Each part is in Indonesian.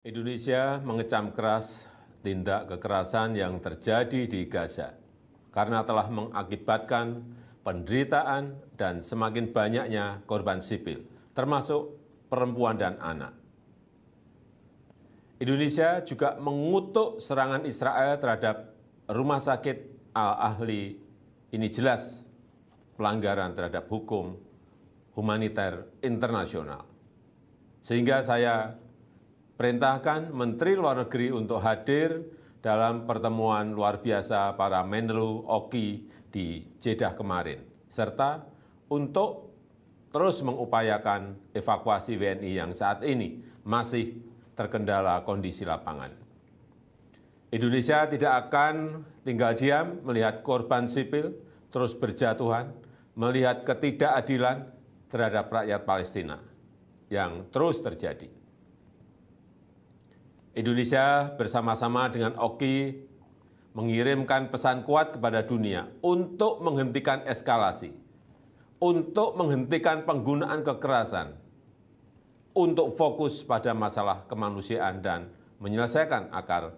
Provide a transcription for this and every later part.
Indonesia mengecam keras tindak kekerasan yang terjadi di Gaza karena telah mengakibatkan penderitaan dan semakin banyaknya korban sipil, termasuk perempuan dan anak. Indonesia juga mengutuk serangan Israel terhadap rumah sakit Al-Ahli. Ini jelas pelanggaran terhadap hukum humaniter internasional. Sehingga saya perintahkan Menteri Luar Negeri untuk hadir dalam pertemuan luar biasa para Menlu Oki di Jeddah kemarin, serta untuk terus mengupayakan evakuasi WNI yang saat ini masih terkendala kondisi lapangan. Indonesia tidak akan tinggal diam melihat korban sipil terus berjatuhan, melihat ketidakadilan terhadap rakyat Palestina yang terus terjadi. Indonesia bersama-sama dengan Oki mengirimkan pesan kuat kepada dunia untuk menghentikan eskalasi, untuk menghentikan penggunaan kekerasan, untuk fokus pada masalah kemanusiaan dan menyelesaikan akar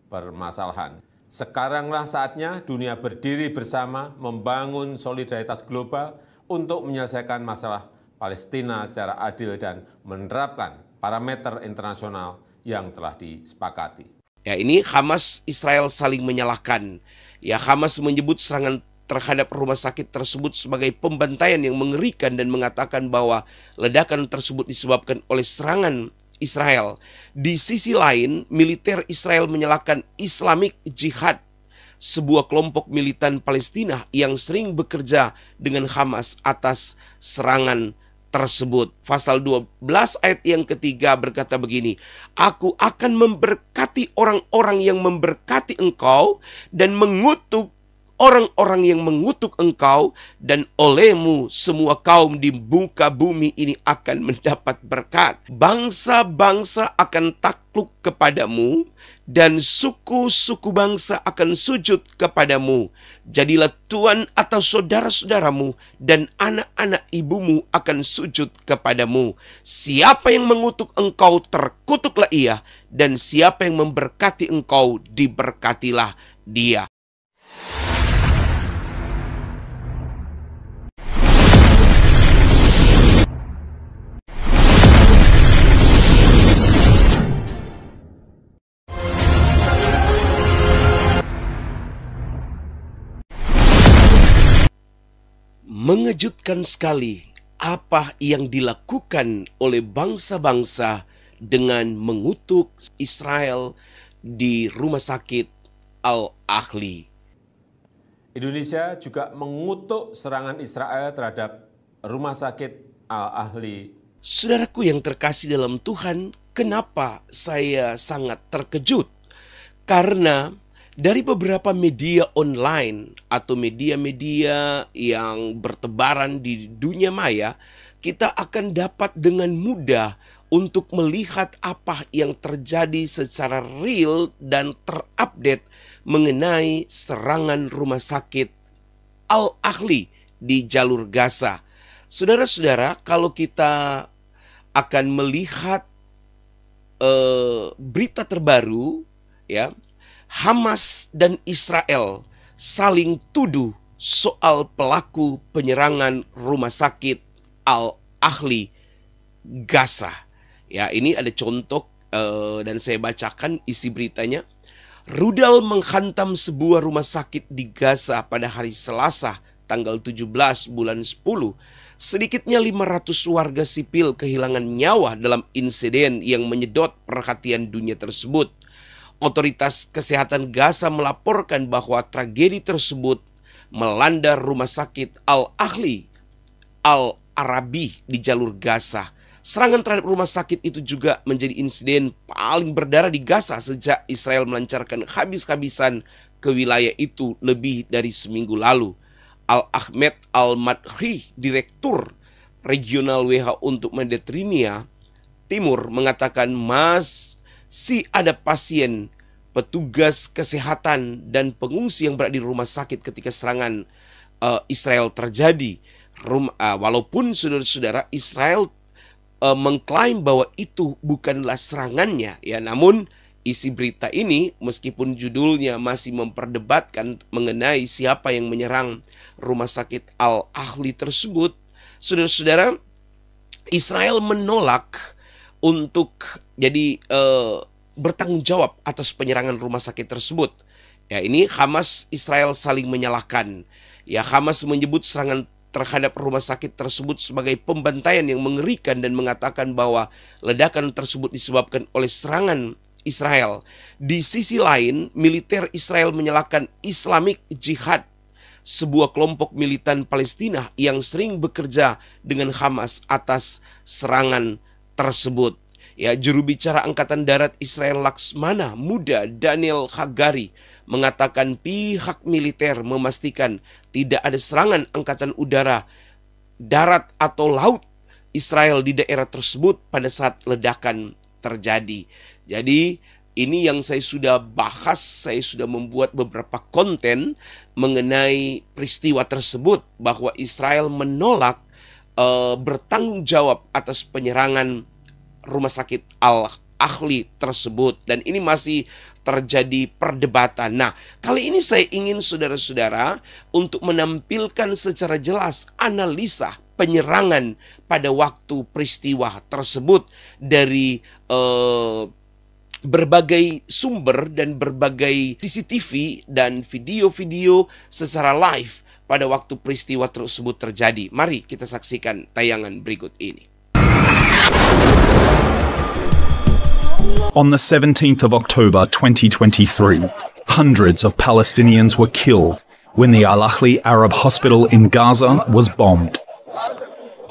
permasalahan. Sekaranglah saatnya dunia berdiri bersama membangun solidaritas global untuk menyelesaikan masalah Palestina secara adil dan menerapkan parameter internasional yang telah disepakati. Ya, ini Hamas Israel saling menyalahkan. Ya, Hamas menyebut serangan terhadap rumah sakit tersebut sebagai pembantaian yang mengerikan dan mengatakan bahwa ledakan tersebut disebabkan oleh serangan Israel. Di sisi lain, militer Israel menyalahkan Islamic Jihad, sebuah kelompok militan Palestina yang sering bekerja dengan Hamas atas serangan tersebut. Pasal 12 ayat yang ketiga berkata begini, "Aku akan memberkati orang-orang yang memberkati engkau dan mengutuk orang-orang yang mengutuk engkau, dan olehmu semua kaum di muka bumi ini akan mendapat berkat. Bangsa-bangsa akan takluk kepadamu, dan suku-suku bangsa akan sujud kepadamu. Jadilah tuan atas saudara-saudaramu, dan anak-anak ibumu akan sujud kepadamu. Siapa yang mengutuk engkau, terkutuklah ia, dan siapa yang memberkati engkau, diberkatilah dia." Mengejutkan sekali apa yang dilakukan oleh bangsa-bangsa dengan mengutuk Israel di rumah sakit Al-Ahli. Indonesia juga mengutuk serangan Israel terhadap rumah sakit Al-Ahli. Saudaraku yang terkasih dalam Tuhan, kenapa saya sangat terkejut? Karena dari beberapa media online atau media-media yang bertebaran di dunia maya, kita akan dapat dengan mudah untuk melihat apa yang terjadi secara real dan terupdate mengenai serangan rumah sakit Al-Ahli di jalur Gaza. Saudara-saudara, kalau kita akan melihat berita terbaru, ya, Hamas dan Israel saling tuduh soal pelaku penyerangan rumah sakit Al-Ahli Gaza. Ya, ini ada contoh dan saya bacakan isi beritanya. Rudal menghantam sebuah rumah sakit di Gaza pada hari Selasa, tanggal 17 bulan 10. Sedikitnya 500 warga sipil kehilangan nyawa dalam insiden yang menyedot perhatian dunia tersebut. Otoritas kesehatan Gaza melaporkan bahwa tragedi tersebut melanda rumah sakit Al-Ahli Al-Arabi di jalur Gaza. Serangan terhadap rumah sakit itu juga menjadi insiden paling berdarah di Gaza sejak Israel melancarkan habis-habisan ke wilayah itu lebih dari seminggu lalu. Al-Ahmed Al-Madhi, Direktur Regional WHO untuk Mediterania Timur, mengatakan masih ada pasien, petugas kesehatan, dan pengungsi yang berada di rumah sakit ketika serangan Israel terjadi. Walaupun saudara-saudara, Israel mengklaim bahwa itu bukanlah serangannya, ya. Namun isi berita ini, meskipun judulnya masih memperdebatkan mengenai siapa yang menyerang rumah sakit Al-Ahli tersebut, saudara-saudara, Israel menolak untuk bertanggung jawab atas penyerangan rumah sakit tersebut. Ya, ini Hamas Israel saling menyalahkan. Ya, Hamas menyebut serangan terhadap rumah sakit tersebut sebagai pembantaian yang mengerikan dan mengatakan bahwa ledakan tersebut disebabkan oleh serangan Israel. Di sisi lain, militer Israel menyalahkan Islamic Jihad, sebuah kelompok militan Palestina yang sering bekerja dengan Hamas atas serangan tersebut. Ya, juru bicara Angkatan Darat Israel Laksmana Muda Daniel Hagari mengatakan pihak militer memastikan tidak ada serangan angkatan udara, darat atau laut Israel di daerah tersebut pada saat ledakan terjadi. Jadi ini yang saya sudah bahas, saya sudah membuat beberapa konten mengenai peristiwa tersebut, bahwa Israel menolak bertanggung jawab atas penyerangan rumah sakit Al-Ahli tersebut, dan ini masih terjadi perdebatan. Nah, kali ini saya ingin saudara-saudara untuk menampilkan secara jelas analisa penyerangan pada waktu peristiwa tersebut dari berbagai sumber dan berbagai CCTV dan video-video secara live pada waktu peristiwa tersebut terjadi. Mari kita saksikan tayangan berikut ini. On the 17th of October 2023, hundreds of Palestinians were killed when the Al-Ahli Arab Hospital in Gaza was bombed.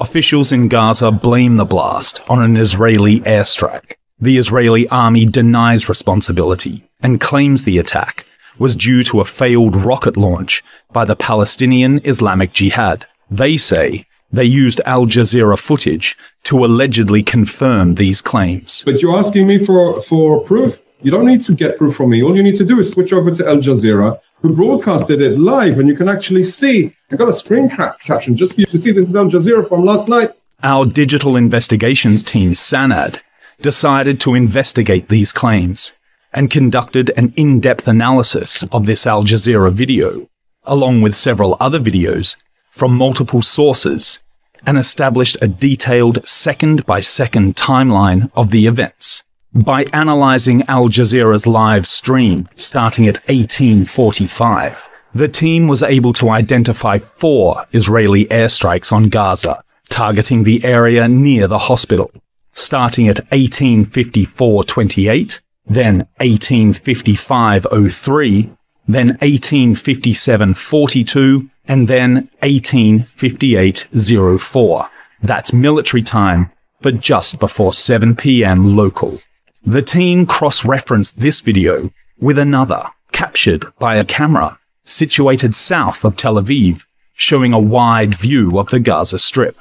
Officials in Gaza blame the blast on an Israeli airstrike. The Israeli army denies responsibility and claims the attack was due to a failed rocket launch by the Palestinian Islamic Jihad. They say they used Al Jazeera footage to allegedly confirm these claims. But you're asking me for proof? You don't need to get proof from me. All you need to do is switch over to Al Jazeera, who broadcasted it live, and you can actually see. I got a screen caption just for you to see. This is Al Jazeera from last night. Our digital investigations team, SANAD, decided to investigate these claims and conducted an in-depth analysis of this Al Jazeera video, along with several other videos from multiple sources, and established a detailed second-by-second timeline of the events. By analyzing Al Jazeera's live stream starting at 1845, the team was able to identify 4 Israeli airstrikes on Gaza, targeting the area near the hospital, starting at 1854-28, then 1855-03, then 1857-42, and then 1858-04. That's military time, but just before 7 p.m. local. The team cross-referenced this video with another, captured by a camera, situated south of Tel Aviv, showing a wide view of the Gaza Strip.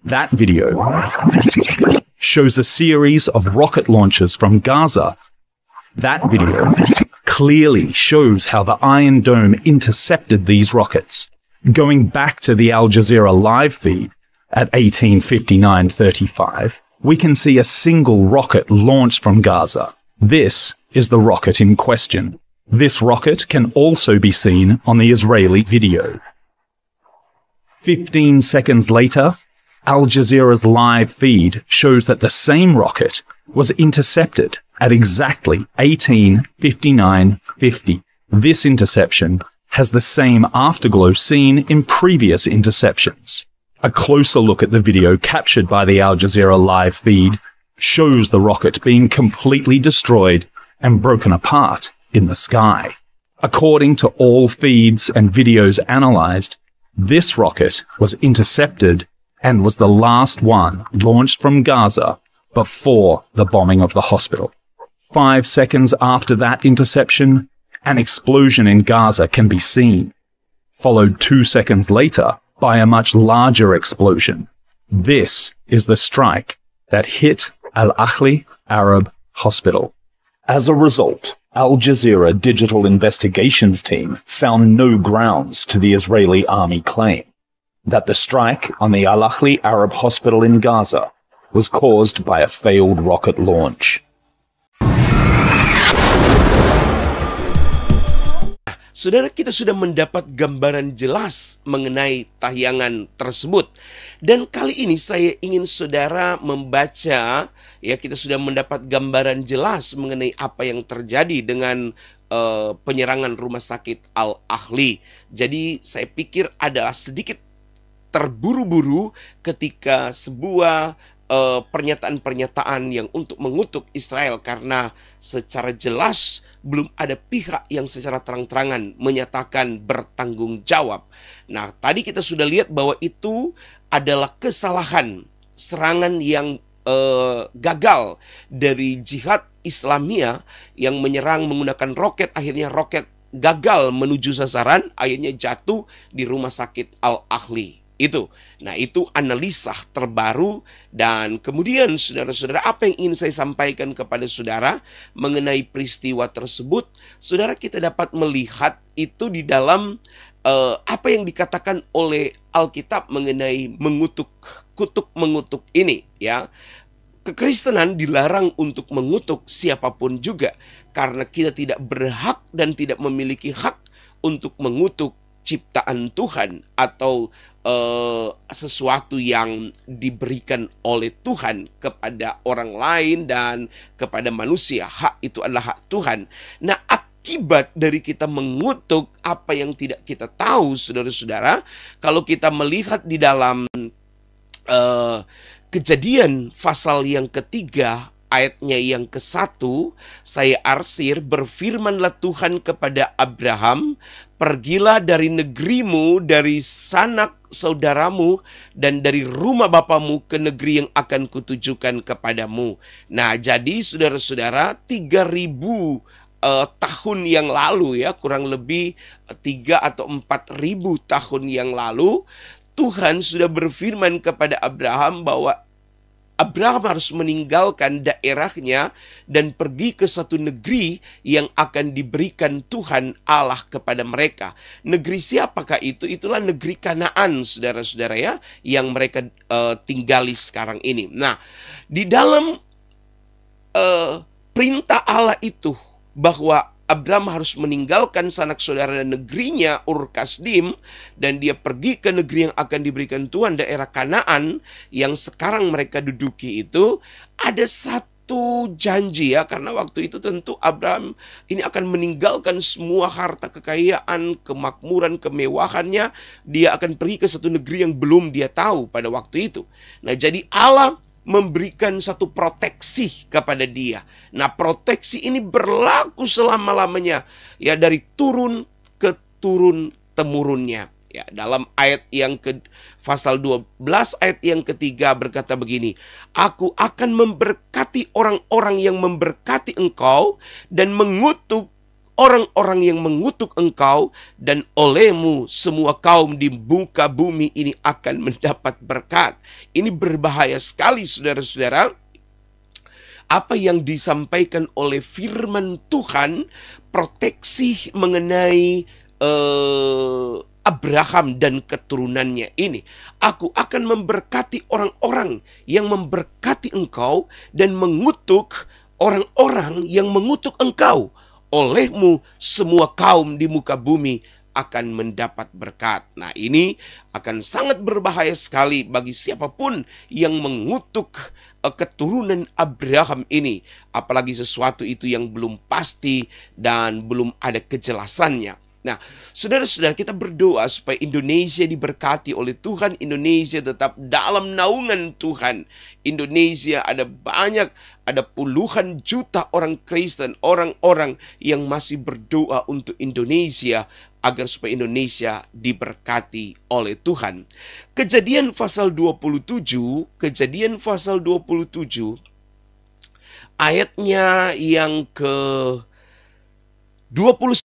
That video shows a series of rocket launches from Gaza. That video clearly shows how the Iron Dome intercepted these rockets. Going back to the Al Jazeera live feed at 1859-35, we can see a single rocket launched from Gaza. This is the rocket in question. This rocket can also be seen on the Israeli video. 15 seconds later, Al Jazeera's live feed shows that the same rocket was intercepted at exactly 18:59:50. This interception has the same afterglow seen in previous interceptions. A closer look at the video captured by the Al Jazeera live feed shows the rocket being completely destroyed and broken apart in the sky. According to all feeds and videos analyzed, this rocket was intercepted and was the last one launched from Gaza before the bombing of the hospital. 5 seconds after that interception, an explosion in Gaza can be seen, followed 2 seconds later by a much larger explosion. This is the strike that hit Al-Ahli Arab Hospital. As a result, Al Jazeera Digital Investigations Team found no grounds to the Israeli army claim. that the strike on the Al Ahli Arab Hospital in Gaza was caused by a failed rocket launch. Saudara, kita sudah mendapat gambaran jelas mengenai tayangan tersebut. Dan kali ini saya ingin saudara membaca, ya, kita sudah mendapat gambaran jelas mengenai apa yang terjadi dengan penyerangan rumah sakit Al Ahli. Jadi saya pikir adalah sedikit terburu-buru ketika sebuah pernyataan-pernyataan yang untuk mengutuk Israel, karena secara jelas belum ada pihak yang secara terang-terangan menyatakan bertanggung jawab. Nah, tadi kita sudah lihat bahwa itu adalah kesalahan, serangan yang gagal dari jihad Islamia yang menyerang menggunakan roket. Akhirnya roket gagal menuju sasaran, akhirnya jatuh di rumah sakit Al Ahli. Nah, itu analisa terbaru. Dan kemudian saudara-saudara, apa yang ingin saya sampaikan kepada saudara mengenai peristiwa tersebut, saudara, kita dapat melihat itu di dalam apa yang dikatakan oleh Alkitab mengenai kutuk mengutuk ini, ya. Kekristenan dilarang untuk mengutuk siapapun juga, karena kita tidak berhak dan tidak memiliki hak untuk mengutuk ciptaan Tuhan atau sesuatu yang diberikan oleh Tuhan kepada orang lain dan kepada manusia. Hak itu adalah hak Tuhan. Nah, akibat dari kita mengutuk apa yang tidak kita tahu, saudara-saudara, kalau kita melihat di dalam Kejadian pasal yang ketiga, ayatnya yang ke-1, saya arsir, berfirmanlah Tuhan kepada Abraham, pergilah dari negerimu, dari sanak saudaramu, dan dari rumah bapamu ke negeri yang akan kutujukan kepadamu. Nah, jadi saudara-saudara, 3.000 tahun yang lalu, ya, kurang lebih 3 atau 4.000 tahun yang lalu, Tuhan sudah berfirman kepada Abraham bahwa Abraham harus meninggalkan daerahnya dan pergi ke satu negeri yang akan diberikan Tuhan Allah kepada mereka. Negeri siapakah itu? Itulah negeri Kanaan, saudara-saudara, ya, yang mereka tinggali sekarang ini. Nah, di dalam perintah Allah itu bahwa Abraham harus meninggalkan sanak saudara dan negerinya Ur Kasdim, dan dia pergi ke negeri yang akan diberikan Tuhan, daerah Kanaan yang sekarang mereka duduki itu. Ada satu janji, ya, karena waktu itu tentu Abraham ini akan meninggalkan semua harta kekayaan, kemakmuran, kemewahannya. Dia akan pergi ke satu negeri yang belum dia tahu pada waktu itu. Nah, jadi Allah memberikan satu proteksi kepada dia. Nah, proteksi ini berlaku selama-lamanya, ya, dari turun ke turun temurunnya. Ya, dalam ayat yang pasal 12 ayat yang ketiga berkata begini, aku akan memberkati orang-orang yang memberkati engkau dan mengutuk orang-orang yang mengutuk engkau, dan olehmu semua kaum di muka bumi ini akan mendapat berkat. Ini berbahaya sekali, saudara-saudara. Apa yang disampaikan oleh firman Tuhan, proteksi mengenai Abraham dan keturunannya ini. Aku akan memberkati orang-orang yang memberkati engkau dan mengutuk orang-orang yang mengutuk engkau. Olehmu semua kaum di muka bumi akan mendapat berkat. Nah, ini akan sangat berbahaya sekali bagi siapapun yang mengutuk keturunan Abraham ini, apalagi sesuatu itu yang belum pasti dan belum ada kejelasannya. Nah, saudara-saudara, kita berdoa supaya Indonesia diberkati oleh Tuhan. Indonesia tetap dalam naungan Tuhan. Indonesia ada puluhan juta orang Kristen, orang-orang yang masih berdoa untuk Indonesia agar supaya Indonesia diberkati oleh Tuhan. Kejadian pasal 27, ayatnya yang ke-20.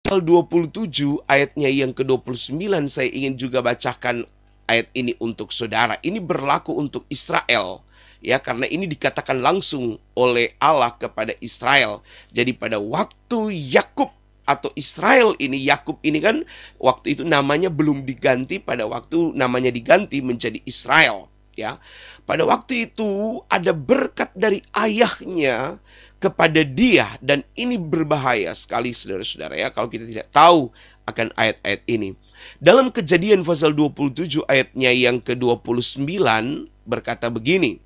Pasal 27 ayatnya yang ke-29, saya ingin juga bacakan ayat ini untuk saudara. Ini berlaku untuk Israel, ya, karena ini dikatakan langsung oleh Allah kepada Israel. Jadi pada waktu Yakub atau Israel ini, Yakub ini kan waktu itu namanya belum diganti, pada waktu namanya diganti menjadi Israel, ya. Pada waktu itu ada berkat dari ayahnya kepada dia, dan ini berbahaya sekali saudara-saudara ya kalau kita tidak tahu akan ayat-ayat ini. Dalam Kejadian pasal 27 ayatnya yang ke-29 berkata begini.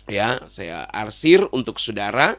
Ya, saya arsir untuk saudara.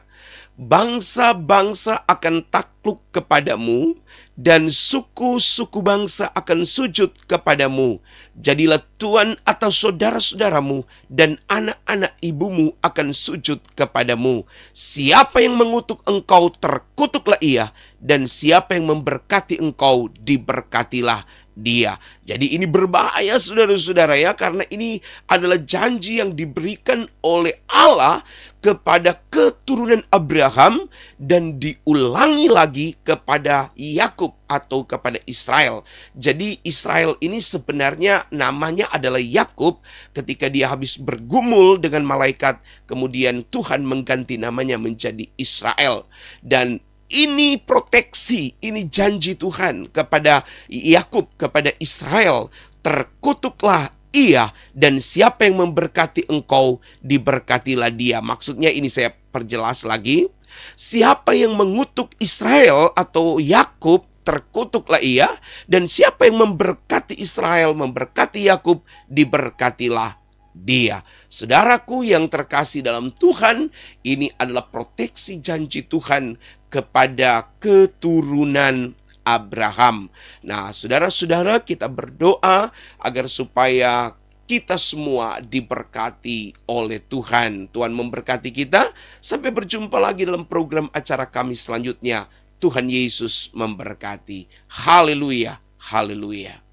Bangsa-bangsa akan takluk kepadamu, dan suku-suku bangsa akan sujud kepadamu. Jadilah tuan atas saudara-saudaramu, dan anak-anak ibumu akan sujud kepadamu. Siapa yang mengutuk engkau, terkutuklah ia, dan siapa yang memberkati engkau, diberkatilah dia. Jadi ini berbahaya saudara-saudara ya, karena ini adalah janji yang diberikan oleh Allah kepada keturunan Abraham dan diulangi lagi kepada Yakub atau kepada Israel. Jadi Israel ini sebenarnya namanya adalah Yakub ketika dia habis bergumul dengan malaikat, kemudian Tuhan mengganti namanya menjadi Israel. Dan ini proteksi, ini janji Tuhan kepada Yakub, kepada Israel. Terkutuklah ia, dan siapa yang memberkati engkau, diberkatilah dia. Maksudnya ini saya perjelas lagi. Siapa yang mengutuk Israel atau Yakub, terkutuklah ia, dan siapa yang memberkati Israel, memberkati Yakub, diberkatilah dia. Saudaraku yang terkasih dalam Tuhan, ini adalah proteksi janji Tuhan kepada keturunan Abraham. Nah, saudara-saudara, kita berdoa agar supaya kita semua diberkati oleh Tuhan. Tuhan memberkati kita. Sampai berjumpa lagi dalam program acara kami selanjutnya. Tuhan Yesus memberkati. Haleluya, haleluya.